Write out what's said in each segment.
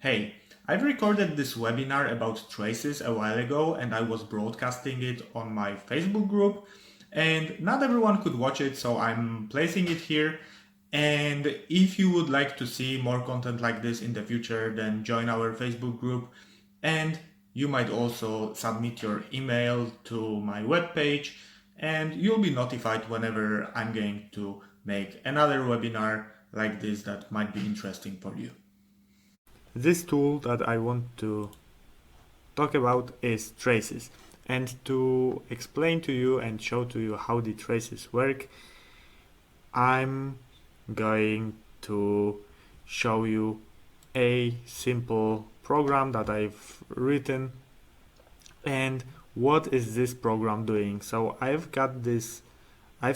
Hey, I've recorded this webinar about traces a while ago and I was broadcasting it on my Facebook group and not everyone could watch it, so I'm placing it here. And if you would like to see more content like this in the future, then join our Facebook group and you might also submit your email to my webpage and you'll be notified whenever I'm going to make another webinar like this that might be interesting for you. This tool that I want to talk about is traces. And to explain to you and show to you how the traces work, I'm going to show you a simple program that I've written. And what is this program doing? So I've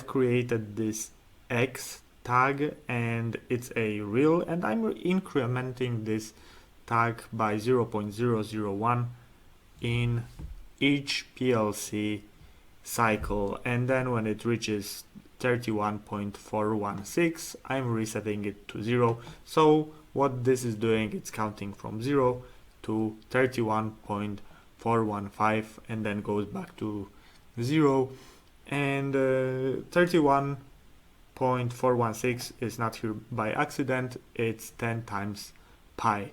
created this X tag and it's a real, and I'm incrementing this tag by 0.001 in each PLC cycle, and then when it reaches 31.416 I'm resetting it to 0. So what this is doing, it's counting from 0 to 31.415 and then goes back to 0, and 31.416 is not here by accident, it's 10 times pi.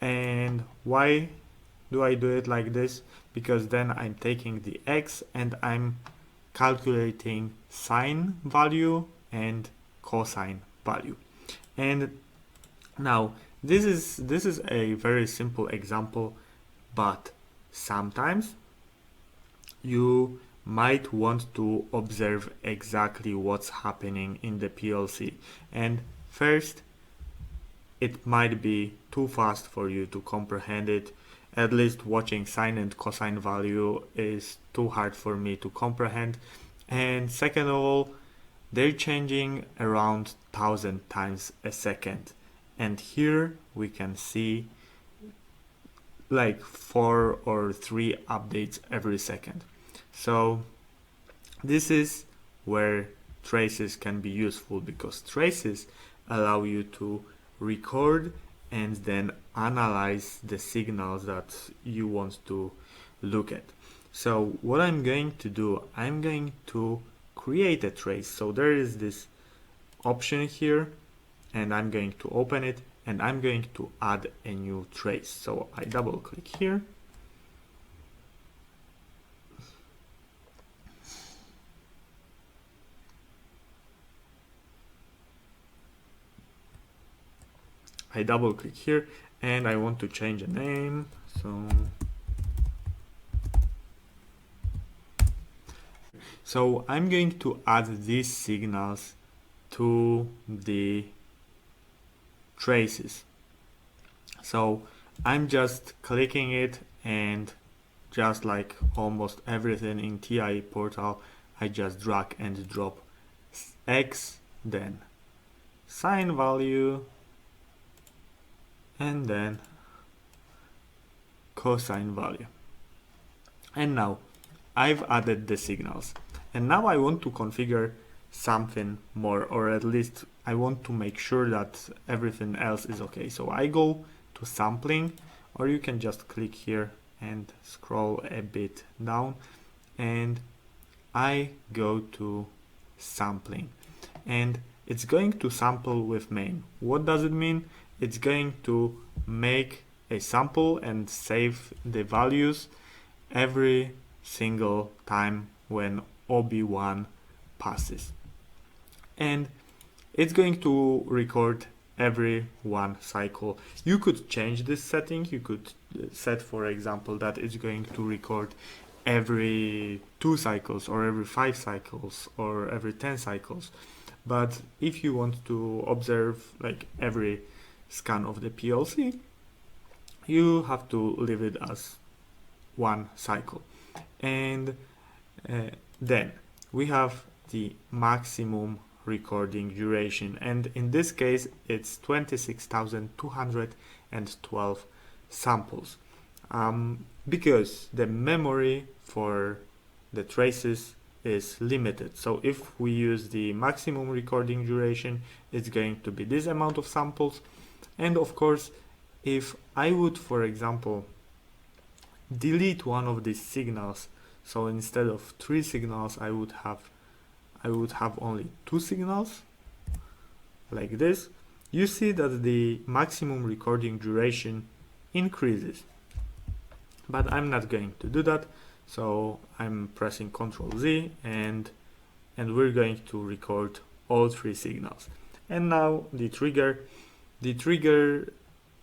And why do I do it like this? Because then I'm taking the X and I'm calculating sine value and cosine value. And now this is a very simple example, but sometimes you might want to observe exactly what's happening in the PLC. And first, it might be too fast for you to comprehend it. At least watching sine and cosine value is too hard for me to comprehend. And second of all, they're changing around 1000 times a second. And here we can see like 4 or 3 updates every second. So this is where traces can be useful, because traces allow you to record and then analyze the signals that you want to look at. So what I'm going to do, I'm going to create a trace. So there is this option here and I'm going to open it and I'm going to add a new trace. So I double click here. I double click here and I want to change the name. So I'm going to add these signals to the traces. So I'm just clicking it, and just like almost everything in TI Portal, I just drag and drop X, then sine value, and then cosine value. And now I've added the signals, and now I want to configure something more, or at least I want to make sure that everything else is okay. So I go to sampling, or you can just click here and scroll a bit down, and I go to sampling, and it's going to sample with main. What does it mean? It's going to make a sample and save the values every single time when OB1 passes. And it's going to record every one cycle. You could change this setting. You could set, for example, that it's going to record every 2 cycles or every 5 cycles or every 10 cycles. But if you want to observe like every scan of the PLC, you have to leave it as 1 cycle. And then we have the maximum recording duration, and in this case it's 26,212 samples, because the memory for the traces is limited. So if we use the maximum recording duration, it's going to be this amount of samples, and of course if I would, for example, delete one of these signals, so instead of 3 signals I would have only 2 signals, like this, you see that the maximum recording duration increases. But I'm not going to do that, so I'm pressing Ctrl Z and we're going to record all 3 signals. And now the trigger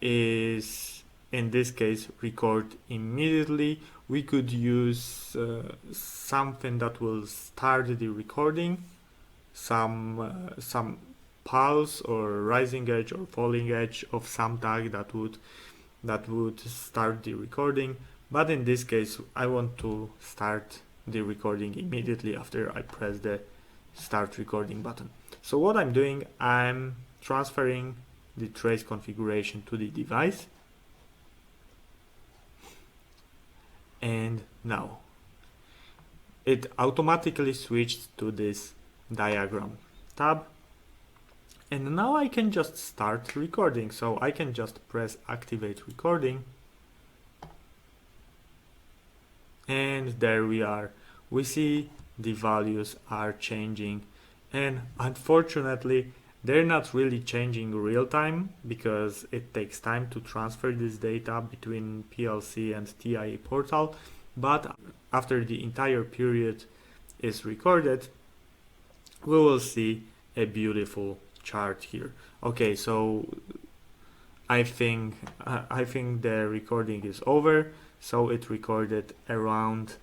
is, in this case, record immediately. We could use something that will start the recording, some pulse or rising edge or falling edge of some tag that would start the recording. But in this case, I want to start the recording immediately after I press the start recording button. So what I'm doing, I'm transferring the trace configuration to the device. And now it automatically switched to this diagram tab. And now I can just start recording. So I can just press activate recording. And there we are. We see the values are changing. And unfortunately, they're not really changing real time because it takes time to transfer this data between PLC and TIA portal. But after the entire period is recorded, we will see a beautiful chart here. Okay, so I think the recording is over. So it recorded around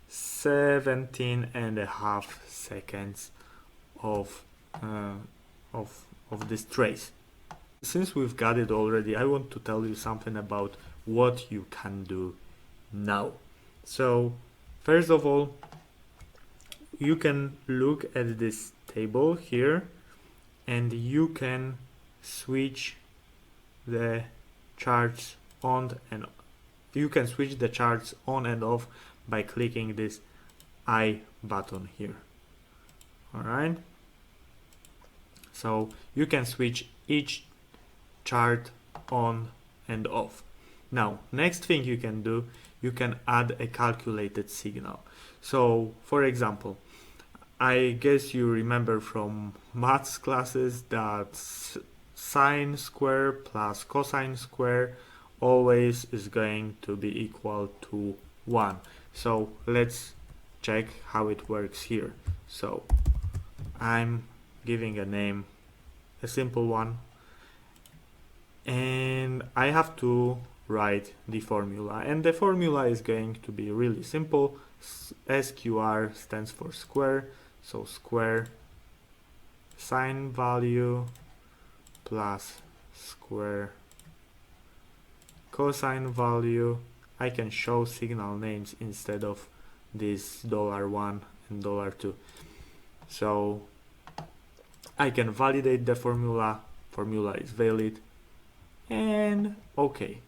17.5 seconds of this trace. Since we've got it already, I want to tell you something about what you can do now. So first of all, you can look at this table here and you can switch the charts on and off by clicking this I button here. All right. So you can switch each chart on and off. Now, next thing you can do, you can add a calculated signal. So, for example, I guess you remember from maths classes that sine square plus cosine square always is going to be equal to 1. So let's check how it works here. So I'm giving a name, a simple one, and I have to write the formula, and the formula is going to be really simple. SQR stands for square, so square sine value plus square cosine value. I can show signal names instead of this $1 and $2. So I can validate the formula is valid, and okay.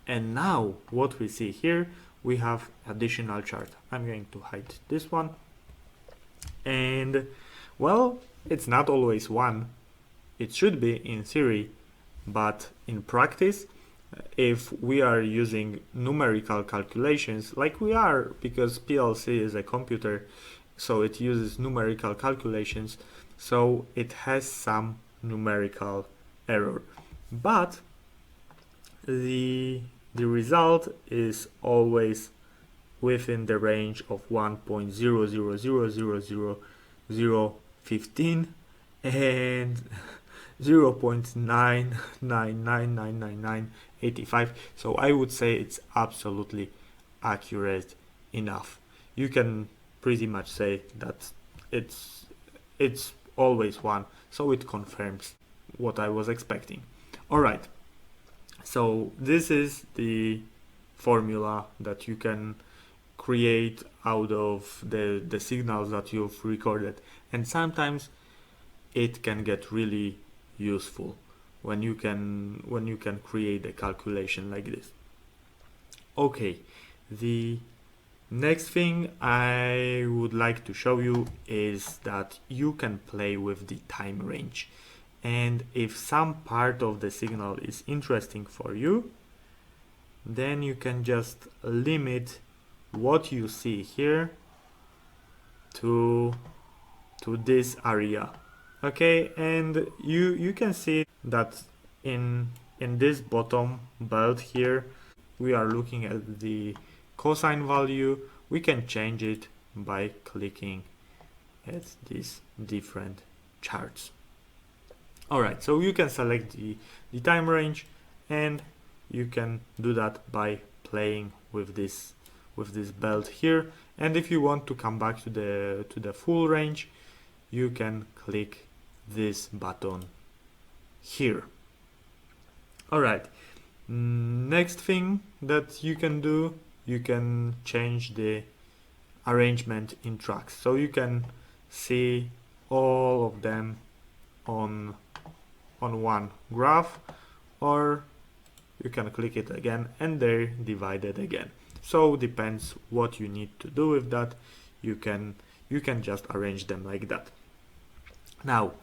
And now what we see here, we have additional chart. I'm going to hide this one, and well, it's not always 1. It should be in theory, but in practice, if we are using numerical calculations, like we are, because PLC is a computer, so it uses numerical calculations, so it has some numerical error, but the result is always within the range of 1.000000015 and 0.9999985. So I would say it's absolutely accurate enough. You can pretty much say that it's always 1, so it confirms what I was expecting. All right, so this is the formula that you can create out of the signals that you've recorded, and sometimes it can get really useful when you can create a calculation like this. Okay, the next thing I would like to show you is that you can play with the time range, and if some part of the signal is interesting for you, then you can just limit what you see here to this area. Okay, and you can see that in this bottom belt here, we are looking at the cosine value. We can change it by clicking at these different charts. Alright, so you can select the time range, and you can do that by playing with this belt here. And if you want to come back to the full range, you can click this button here. Alright, next thing that you can do, you can change the arrangement in tracks, so you can see all of them on one graph, or you can click it again and they're divided again. So depends what you need to do with that. You can just arrange them like that. Now,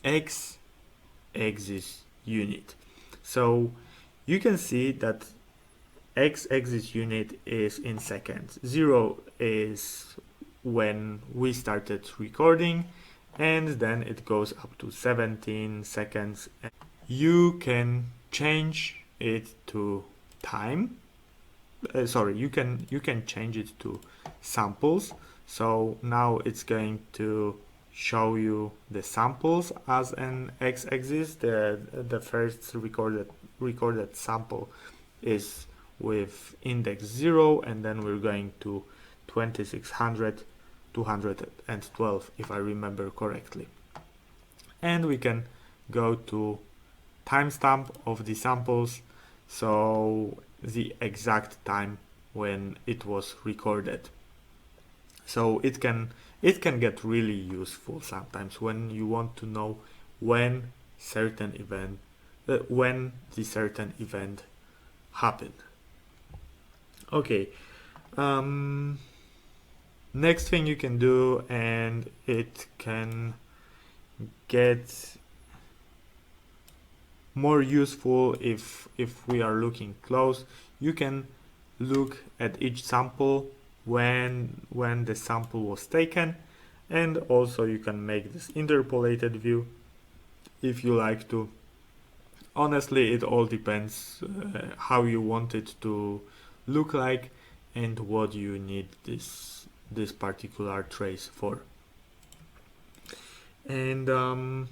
x-axis unit. So you can see that x-axis unit is in seconds. 0 is when we started recording, and then it goes up to 17 seconds. You can change it to time. You can change it to samples. So now it's going to show you the samples as an x-axis. The first recorded sample is with index 0, and then we're going to 2600, 212, if I remember correctly. And we can go to timestamp of the samples, so the exact time when it was recorded. So it can get really useful sometimes when you want to know when the certain event happened. Okay, next thing you can do, and it can get more useful if we are looking close. You can look at each sample when the sample was taken, and also you can make this interpolated view if you like to. Honestly, it all depends how you want it to look like and what you need this particular trace for. And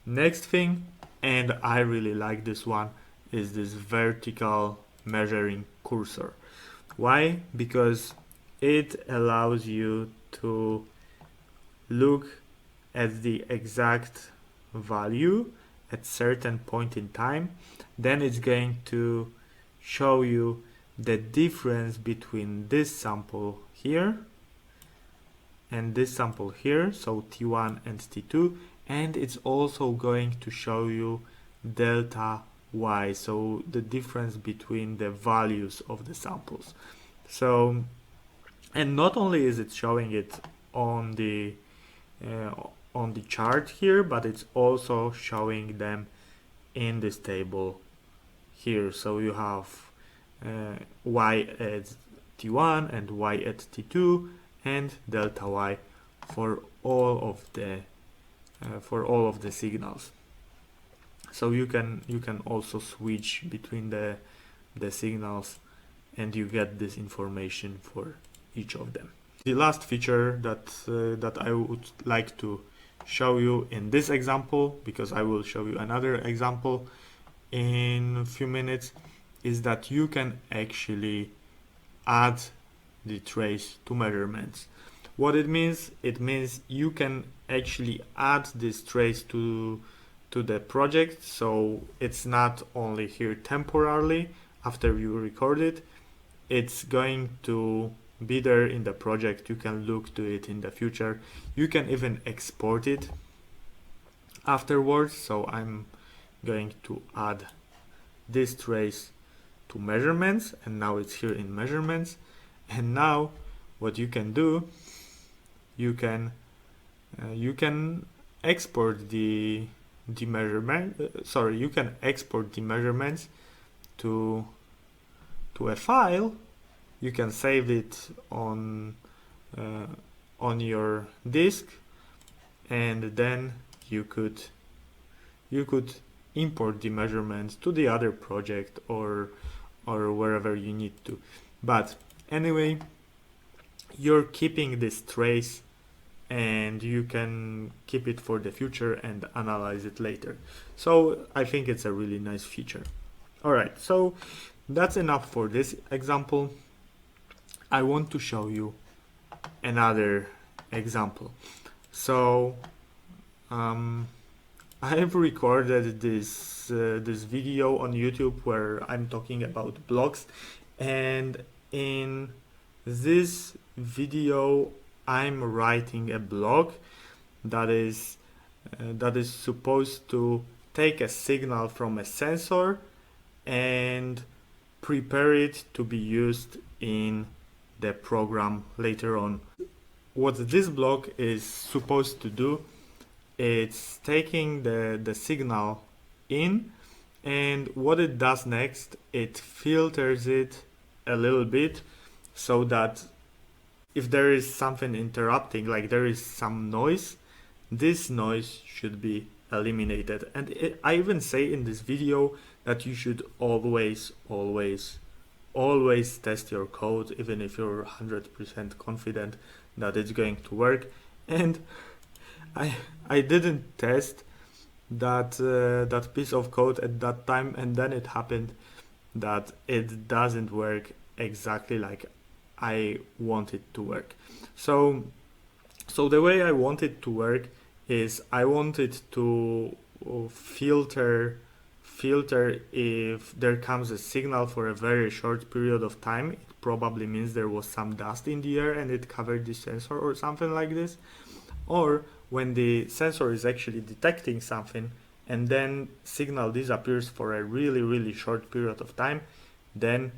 next thing, and I really like this one, is this vertical measuring cursor. Why? Because it allows you to look at the exact value at certain point in time. Then it's going to show you the difference between this sample here and this sample here, so T1 and T2, and it's also going to show you delta Y, so the difference between the values of the samples. So, and not only is it showing it on the chart here, but it's also showing them in this table here. So you have Y at T1 and Y at T2, and delta Y for all of the signals. So you can also switch between the signals, and you get this information for each of them. The last feature that I would like to show you in this example, because I will show you another example in a few minutes, is that you can actually add the trace to measurements. What it means you can actually add this trace to the project, so it's not only here temporarily after you record it, it's going to be there in the project. You can look to it in the future. You can even export it afterwards. So I'm going to add this trace to measurements, and now it's here in measurements. And now what you can do, you can export the the measurement. You can export the measurements to a file. You can save it on your disk, and then you could import the measurements to the other project or wherever you need to. But anyway, you're keeping this trace, and you can keep it for the future and analyze it later. So I think it's a really nice feature. Alright, so that's enough for this example. I want to show you another example. So I have recorded this video on YouTube where I'm talking about blocks, and in this video I'm writing a block that is supposed to take a signal from a sensor and prepare it to be used in the program later on. What this block is supposed to do, it's taking the signal in, and what it does next, it filters it a little bit so that if there is something interrupting, like there is some noise, this noise should be eliminated. And I even say in this video that you should always test your code, even if you're 100% confident that it's going to work. And I didn't test that piece of code at that time, and then it happened that it doesn't work exactly like I want it to work. So the way I want it to work is I want it to filter if there comes a signal for a very short period of time. It probably means there was some dust in the air and it covered the sensor or something like this. Or when the sensor is actually detecting something and then signal disappears for a really short period of time, then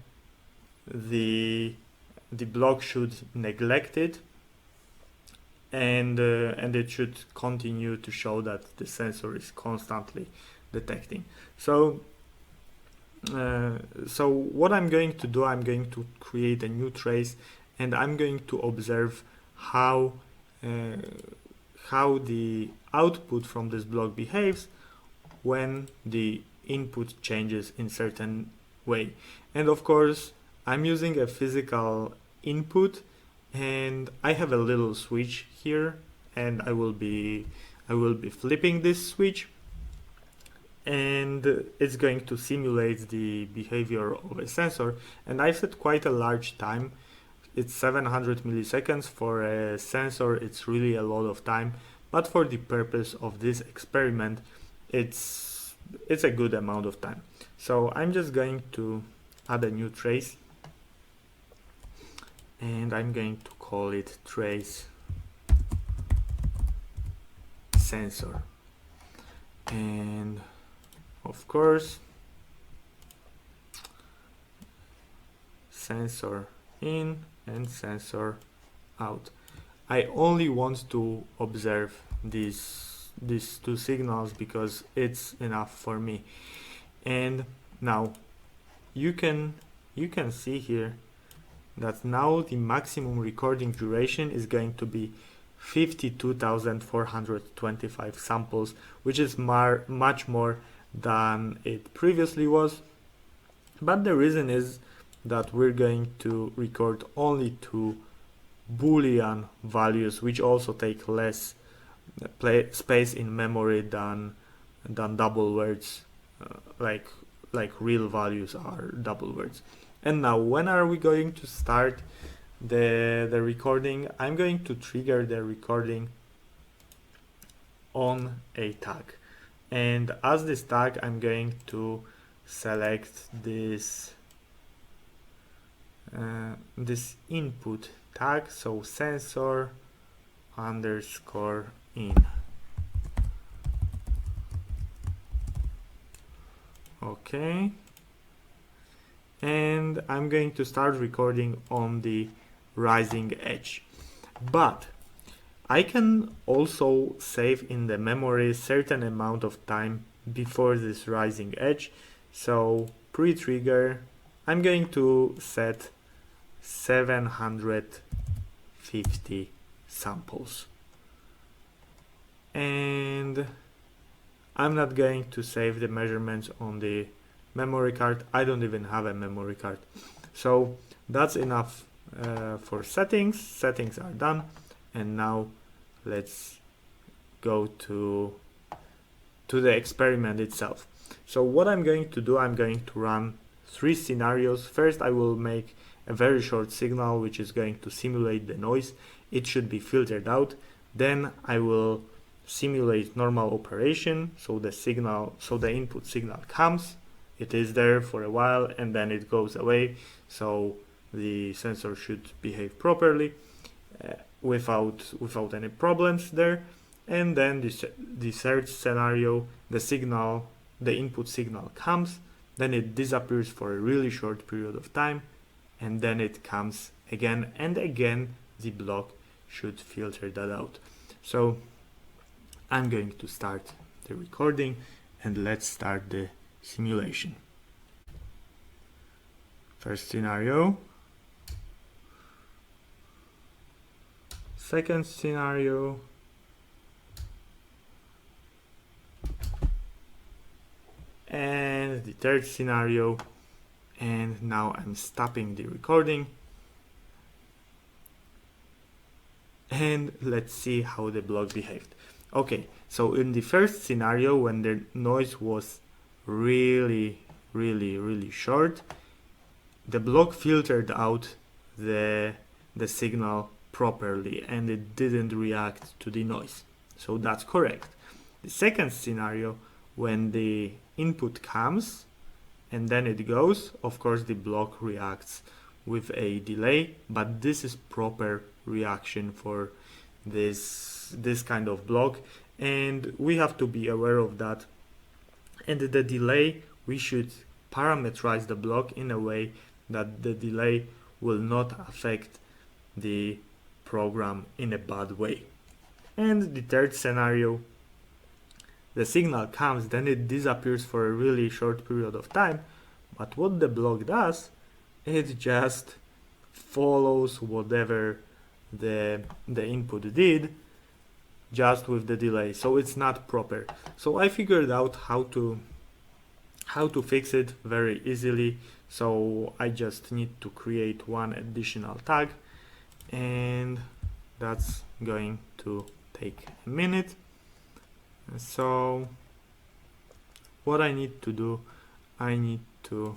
the block should neglect it, and it should continue to show that the sensor is constantly detecting. So what I'm going to do, I'm going to create a new trace, and I'm going to observe how the output from this block behaves when the input changes in certain way. And of course, I'm using a physical input, and I have a little switch here, and I will be flipping this switch, and it's going to simulate the behavior of a sensor. And I've set quite a large time. It's 700 milliseconds. For a sensor, it's really a lot of time, but for the purpose of this experiment, it's a good amount of time. So I'm just going to add a new trace, and I'm going to call it trace sensor. And of course, sensor in and sensor out. I only want to observe these two signals because it's enough for me. And now you can see here that now the maximum recording duration is going to be 52,425 samples, which is much more than it previously was. But the reason is that we're going to record only two Boolean values, which also take less space in memory than double words, like real values are double words. And now, when are we going to start the recording? I'm going to trigger the recording on a tag, and as this tag, I'm going to select this input tag, so sensor underscore in. Okay. And I'm going to start recording on the rising edge. But I can also save in the memory certain amount of time before this rising edge. So pre-trigger, I'm going to set 750 samples. And I'm not going to save the measurements on the memory card. I don't even have a memory card. So that's enough for settings. Settings are done. And now let's go to the experiment itself. So what I'm going to do, I'm going to run 3 scenarios. First, I will make a very short signal which is going to simulate the noise. It should be filtered out. Then I will simulate normal operation, so the input signal comes, it is there for a while, and then it goes away, so the sensor should behave properly without any problems there. And then the third scenario, the input signal comes, then it disappears for a really short period of time, and then it comes again, and again the block should filter that out. So I'm going to start the recording, and let's start the simulation. First scenario, second scenario, and the third scenario, and now I'm stopping the recording, and let's see how the block behaved. Okay, so in the first scenario, when the noise was really short, the block filtered out the signal properly and it didn't react to the noise. So that's correct. The second scenario, when the input comes and then it goes, of course the block reacts with a delay, but this is proper reaction for this kind of block, and we have to be aware of that. And the delay, we should parameterize the block in a way that the delay will not affect the program in a bad way. And the third scenario, the signal comes, then it disappears for a really short period of time, but what the block does, it just follows whatever the input did, just with the delay, so it's not proper. So I figured out how to fix it very easily. So I just need to create one additional tag, and that's going to take a minute. So what I need to do, I need to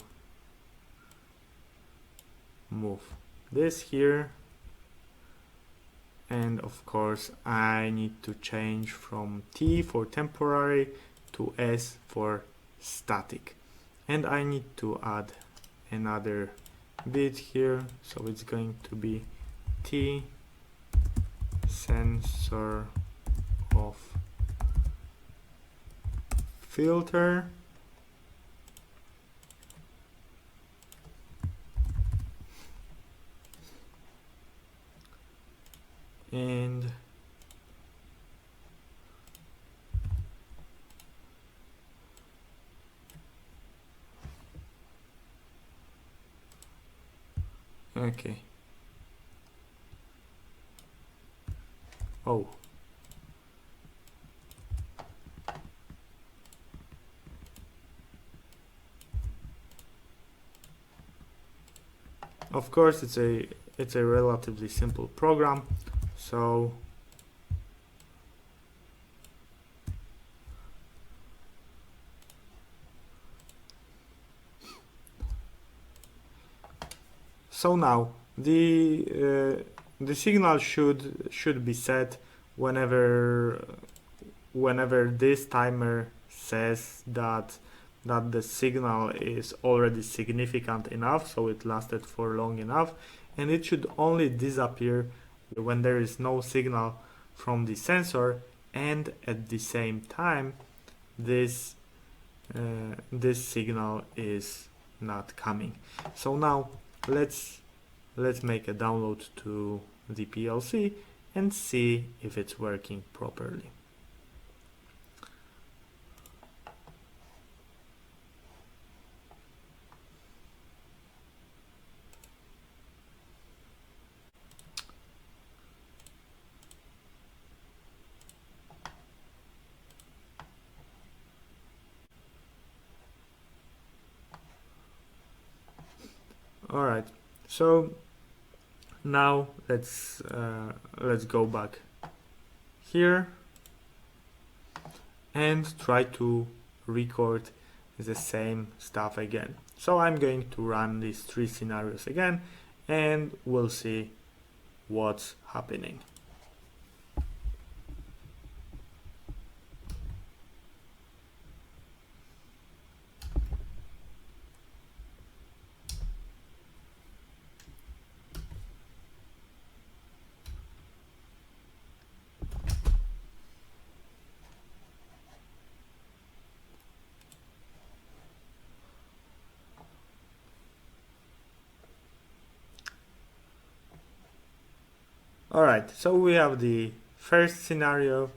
move this here, and of course I need to change from T for temporary to S for static, and I need to add another bit here, so it's going to be T sensor of filter, and okay. Oh, of course it's a relatively simple program, so now the signal should be set whenever this timer says that the signal is already significant enough, so it lasted for long enough, and it should only disappear when there is no signal from the sensor, and at the same time this signal is not coming. So now let's make a download to the PLC, and see if it's working properly. Alright, so now let's go back here and try to record the same stuff again. So I'm going to run these 3 scenarios again and we'll see what's happening. Alright, so we have the first scenario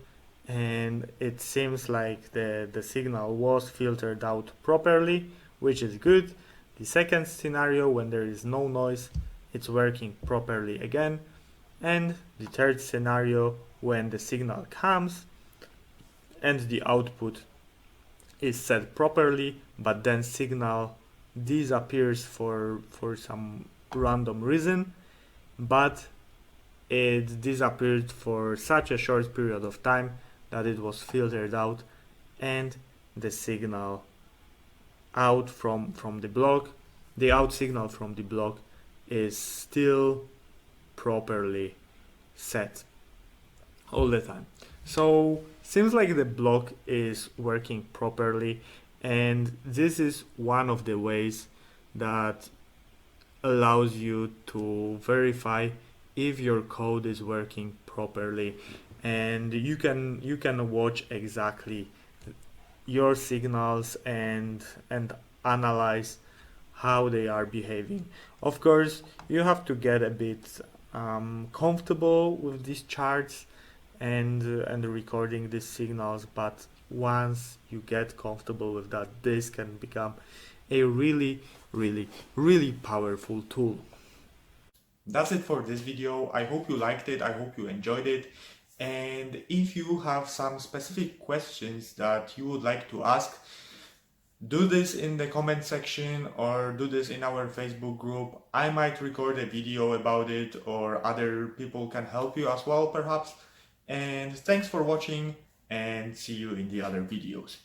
and it seems like the signal was filtered out properly, which is good. The second scenario, when there is no noise, it's working properly again. And the third scenario, when the signal comes and the output is set properly, but then signal disappears for some random reason, but it disappeared for such a short period of time that it was filtered out, and the signal out from the block, the out signal from the block is still properly set all the time. So seems like the block is working properly, and this is one of the ways that allows you to verify if your code is working properly, and you can watch exactly your signals and analyze how they are behaving. Of course, you have to get a bit comfortable with these charts and recording these signals, but once you get comfortable with that, this can become a really powerful tool. That's it for this video. I hope you liked it. I hope you enjoyed it. And if you have some specific questions that you would like to ask, do this in the comment section or do this in our Facebook group. I might record a video about it, or other people can help you as well, perhaps. And thanks for watching, and see you in the other videos.